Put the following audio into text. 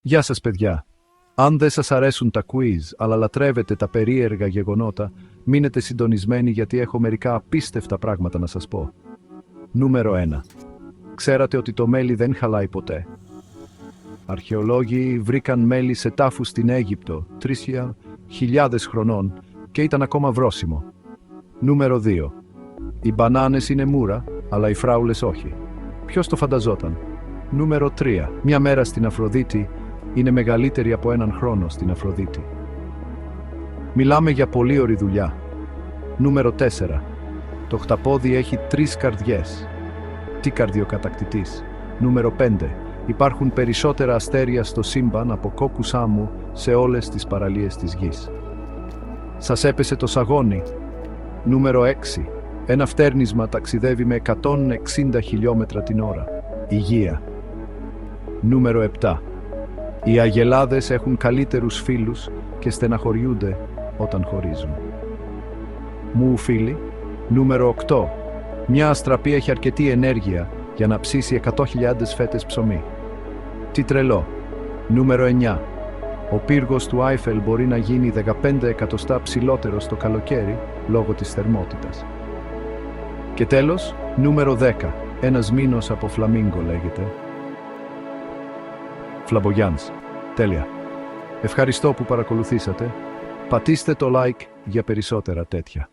Γεια σας παιδιά. Αν δεν σας αρέσουν τα quiz, αλλά λατρεύετε τα περίεργα γεγονότα, μείνετε συντονισμένοι γιατί έχω μερικά απίστευτα πράγματα να σας πω. Νούμερο 1. Ξέρατε ότι το μέλι δεν χαλάει ποτέ? Αρχαιολόγοι βρήκαν μέλι σε τάφους στην Αίγυπτο 3.000 χρονών και ήταν ακόμα βρόσιμο. Νούμερο 2. Οι μπανάνες είναι μούρα, αλλά οι φράουλες όχι. Ποιος το φανταζόταν? Νούμερο 3. Μια μέρα στην Αφροδίτη είναι μεγαλύτερη από έναν χρόνο στην Αφροδίτη. Μιλάμε για πολύ ωρη δουλειά. Νούμερο 4. Το χταπόδι έχει 3 καρδιές. Τι καρδιοκατακτητής. Νούμερο 5. Υπάρχουν περισσότερα αστέρια στο σύμπαν από κόκκους άμμου σε όλες τις παραλίες της γης. Σας έπεσε το σαγόνι. Νούμερο 6. Ένα φτέρνισμα ταξιδεύει με 160 χιλιόμετρα την ώρα. Υγεία. Νούμερο 7. Οι αγελάδες έχουν καλύτερους φίλους και στεναχωριούνται όταν χωρίζουν. Μου φίλοι. Νούμερο 8. Μια αστραπή έχει αρκετή ενέργεια για να ψήσει 100.000 φέτες ψωμί. Τι τρελό. Νούμερο 9. Ο πύργος του Άιφελ μπορεί να γίνει 15 εκατοστά ψηλότερος το καλοκαίρι λόγω της θερμότητας. Και τέλος, νούμερο 10. Ένας μήνος από φλαμίγκο λέγεται. Φλαμπογιάνς. Τέλεια. Ευχαριστώ που παρακολουθήσατε. Πατήστε το like για περισσότερα τέτοια.